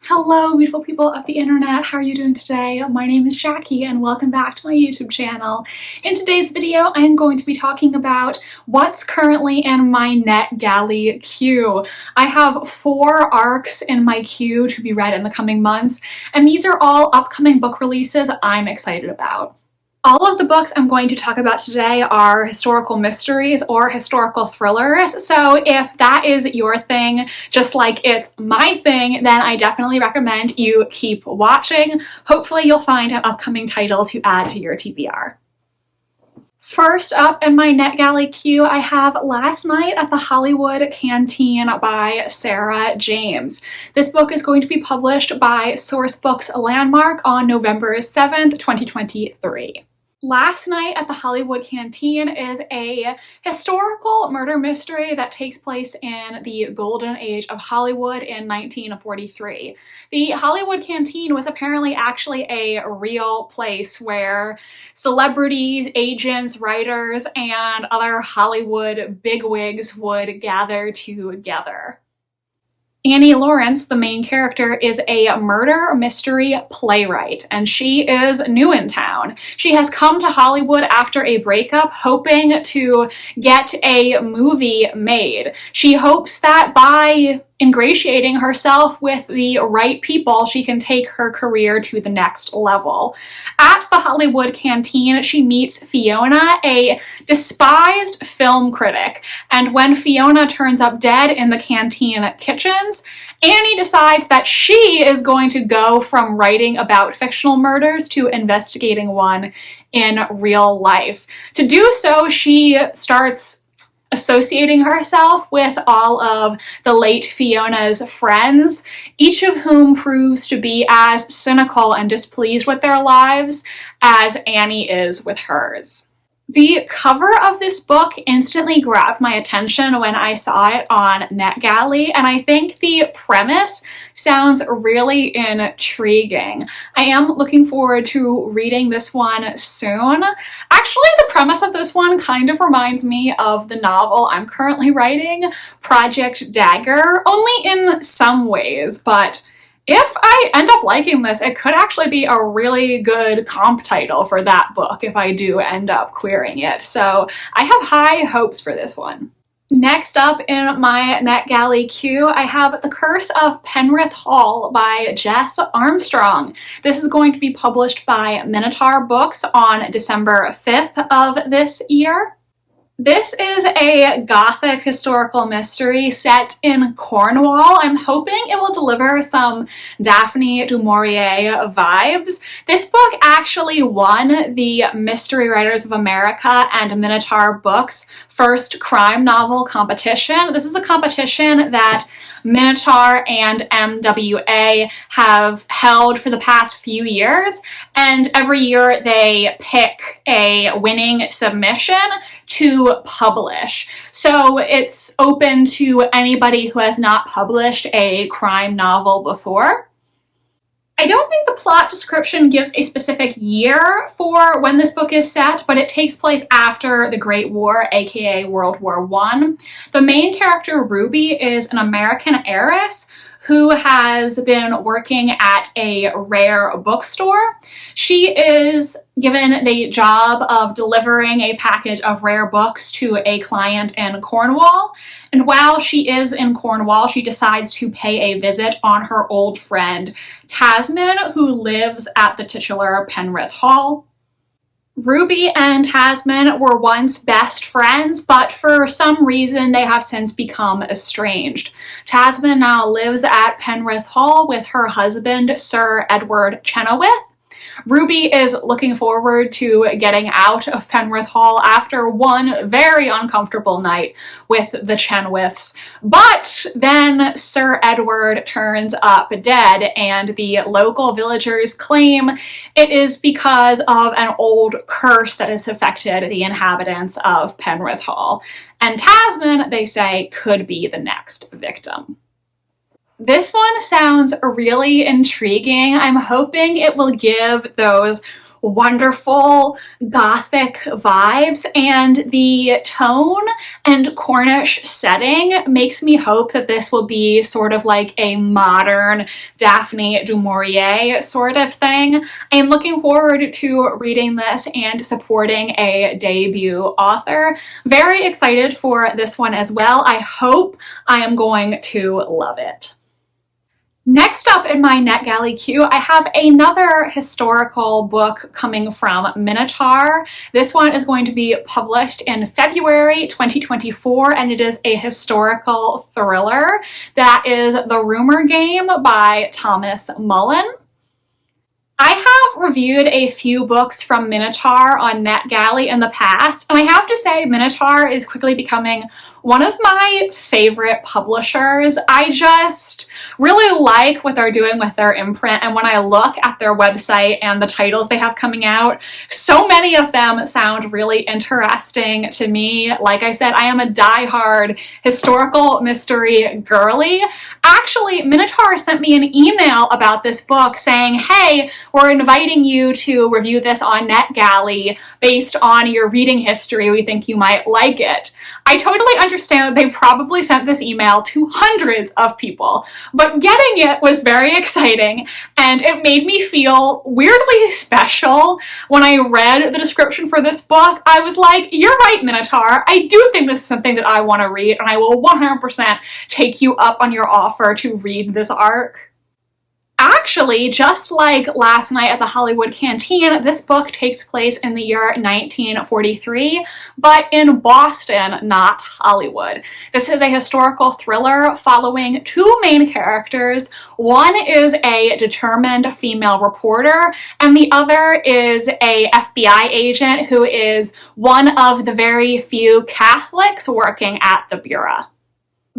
Hello, beautiful people of the internet. How are you doing today? My name is Jackie and welcome back to my YouTube channel. In today's video, I am going to be talking about what's currently in my NetGalley queue. I have 4 arcs in my queue to be read in the coming months, and these are all upcoming book releases I'm excited about. All of the books I'm going to talk about today are historical mysteries or historical thrillers, so if that is your thing, just like it's my thing, then I definitely recommend you keep watching. Hopefully you'll find an upcoming title to add to your TBR. First up in my NetGalley queue, I have Last Night at the Hollywood Canteen by Sarah James. This book is going to be published by Sourcebooks Landmark on November 7th, 2023. Last Night at the Hollywood Canteen is a historical murder mystery that takes place in the golden age of Hollywood in 1943. The Hollywood Canteen was apparently actually a real place where celebrities, agents, writers, and other Hollywood bigwigs would gather together. Annie Lawrence, the main character, is a murder mystery playwright, and she is new in town. She has come to Hollywood after a breakup, hoping to get a movie made. She hopes that by ingratiating herself with the right people, she can take her career to the next level. At the Hollywood Canteen, she meets Fiona, a despised film critic, and when Fiona turns up dead in the canteen kitchens, Annie decides that she is going to go from writing about fictional murders to investigating one in real life. To do so, she starts associating herself with all of the late Fiona's friends, each of whom proves to be as cynical and displeased with their lives as Annie is with hers. The cover of this book instantly grabbed my attention when I saw it on NetGalley, and I think the premise sounds really intriguing. I am looking forward to reading this one soon. Actually, the premise of this one kind of reminds me of the novel I'm currently writing, Project Dagger, only in some ways, but if I end up liking this, it could actually be a really good comp title for that book if I do end up querying it. So I have high hopes for this one. Next up in my NetGalley queue, I have The Curse of Penryth Hall by Jess Armstrong. This is going to be published by Minotaur Books on December 5th of this year. This is a gothic historical mystery set in Cornwall. I'm hoping it will deliver some Daphne du Maurier vibes. This book actually won the Mystery Writers of America and Minotaur Books first crime novel competition. This is a competition that Minotaur and MWA have held for the past few years, and every year they pick a winning submission to publish. So it's open to anybody who has not published a crime novel before. I don't think the plot description gives a specific year for when this book is set, but it takes place after the Great War, aka World War I. The main character, Ruby, is an American heiress who has been working at a rare bookstore. She is given the job of delivering a package of rare books to a client in Cornwall. And while she is in Cornwall, she decides to pay a visit on her old friend Tasman, who lives at the titular Penryth Hall. Ruby and Tasman were once best friends, but for some reason they have since become estranged. Tasman now lives at Penryth Hall with her husband, Sir Edward Chenoweth. Ruby is looking forward to getting out of Penryth Hall after one very uncomfortable night with the Chenoweths, but then Sir Edward turns up dead, and the local villagers claim it is because of an old curse that has affected the inhabitants of Penryth Hall, and Tasman, they say, could be the next victim. This one sounds really intriguing. I'm hoping it will give those wonderful gothic vibes, and the tone and Cornish setting makes me hope that this will be sort of like a modern Daphne du Maurier sort of thing. I am looking forward to reading this and supporting a debut author. Very excited for this one as well. I hope I am going to love it. Next up in my NetGalley queue, I have another historical book coming from Minotaur. This one is going to be published in February 2024, and it is a historical thriller that is The Rumor Game by Thomas Mullen. I have reviewed a few books from Minotaur on NetGalley in the past, and I have to say Minotaur is quickly becoming one of my favorite publishers. I just really like what they're doing with their imprint, and when I look at their website and the titles they have coming out, so many of them sound really interesting to me. Like I said, I am a diehard historical mystery girly. Actually, Minotaur sent me an email about this book saying, hey, we're inviting you to review this on NetGalley based on your reading history. We think you might like it. I totally understand that they probably sent this email to hundreds of people, but getting it was very exciting, and it made me feel weirdly special. When I read the description for this book, I was like, you're right, Minotaur. I do think this is something that I want to read, and I will 100% take you up on your offer to read this arc. Actually, just like Last Night at the Hollywood Canteen, this book takes place in the year 1943, but in Boston, not Hollywood. This is a historical thriller following two main characters. One is a determined female reporter, and the other is a FBI agent who is one of the very few Catholics working at the Bureau.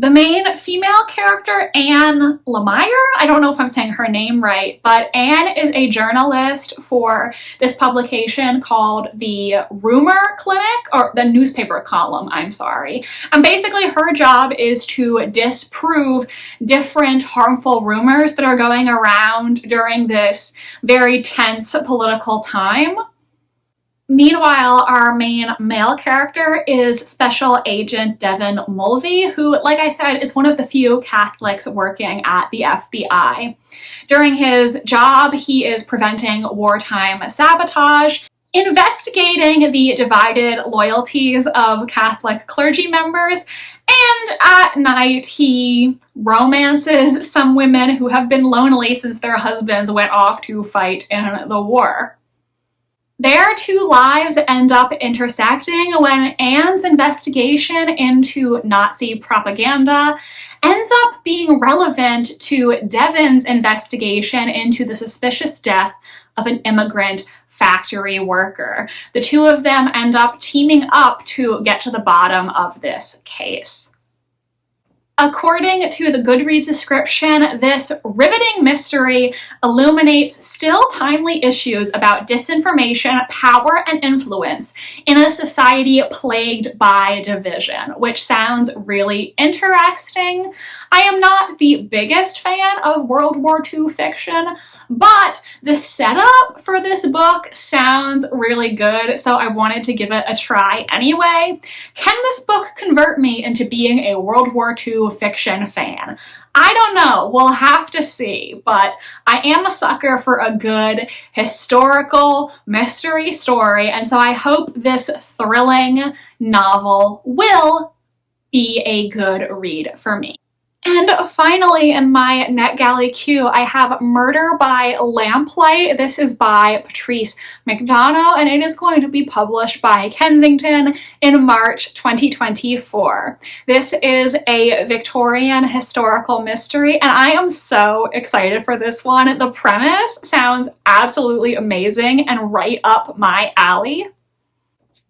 The main female character, Anne Lemire, I don't know if I'm saying her name right, but Anne is a journalist for this publication called the Rumor Clinic, or the newspaper column, I'm sorry. And basically her job is to disprove different harmful rumors that are going around during this very tense political time. Meanwhile, our main male character is Special Agent Devin Mulvey, who, like I said, is one of the few Catholics working at the FBI. During his job, he is preventing wartime sabotage, investigating the divided loyalties of Catholic clergy members, and at night he romances some women who have been lonely since their husbands went off to fight in the war. Their two lives end up intersecting when Anne's investigation into Nazi propaganda ends up being relevant to Devin's investigation into the suspicious death of an immigrant factory worker. The two of them end up teaming up to get to the bottom of this case. According to the Goodreads description, this riveting mystery illuminates still timely issues about disinformation, power, and influence in a society plagued by division, which sounds really interesting. I am not the biggest fan of World War II fiction, but the setup for this book sounds really good, so I wanted to give it a try anyway. Can this book convert me into being a World War II fiction fan? I don't know, we'll have to see, but I am a sucker for a good historical mystery story, and so I hope this thrilling novel will be a good read for me. And finally, in my NetGalley queue, I have Murder by Lamplight. This is by Patrice McDonough, and it is going to be published by Kensington in March 2024. This is a Victorian historical mystery, and I am so excited for this one. The premise sounds absolutely amazing and right up my alley.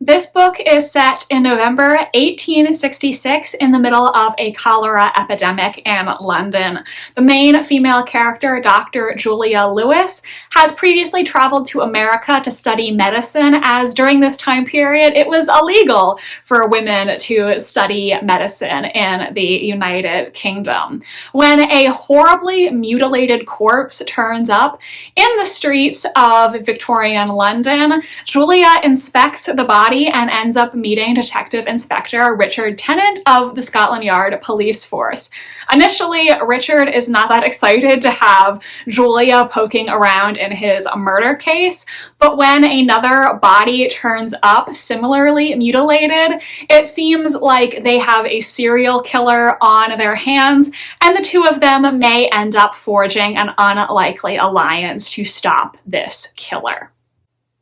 This book is set in November 1866 in the middle of a cholera epidemic in London. The main female character, Dr. Julia Lewis, has previously traveled to America to study medicine, as during this time period it was illegal for women to study medicine in the United Kingdom. When a horribly mutilated corpse turns up in the streets of Victorian London, Julia inspects the body and ends up meeting Detective Inspector Richard Tennant of the Scotland Yard police force. Initially, Richard is not that excited to have Julia poking around in his murder case, but when another body turns up similarly mutilated, it seems like they have a serial killer on their hands, and the two of them may end up forging an unlikely alliance to stop this killer.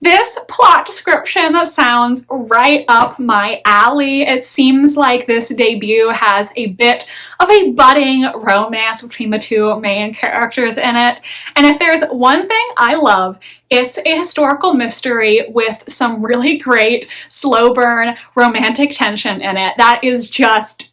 This plot description sounds right up my alley. It seems like this debut has a bit of a budding romance between the two main characters in it. And if there's one thing I love, it's a historical mystery with some really great slow burn romantic tension in it. That is just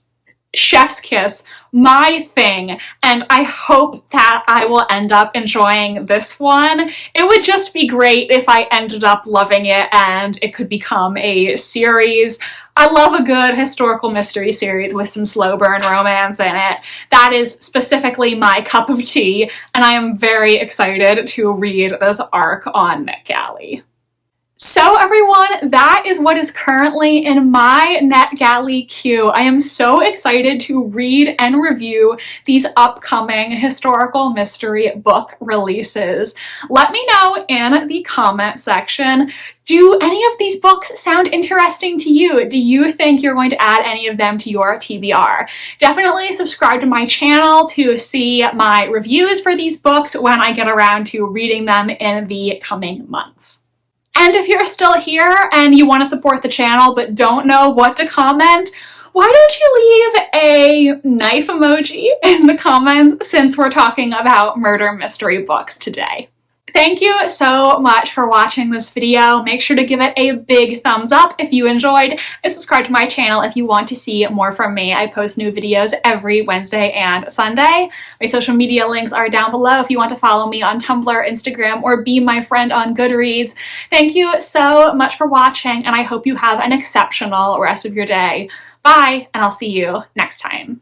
chef's kiss, my thing, and I hope that I will end up enjoying this one. It would just be great if I ended up loving it and it could become a series. I love a good historical mystery series with some slow burn romance in it. That is specifically my cup of tea, and I am very excited to read this arc on NetGalley. So everyone, that is what is currently in my NetGalley queue. I am so excited to read and review these upcoming historical mystery book releases. Let me know in the comment section, do any of these books sound interesting to you? Do you think you're going to add any of them to your TBR? Definitely subscribe to my channel to see my reviews for these books when I get around to reading them in the coming months. And if you're still here and you want to support the channel but don't know what to comment, why don't you leave a knife emoji in the comments, since we're talking about murder mystery books today. Thank you so much for watching this video. Make sure to give it a big thumbs up if you enjoyed, and subscribe to my channel if you want to see more from me. I post new videos every Wednesday and Sunday. My social media links are down below if you want to follow me on Tumblr, Instagram, or be my friend on Goodreads. Thank you so much for watching, and I hope you have an exceptional rest of your day. Bye, and I'll see you next time.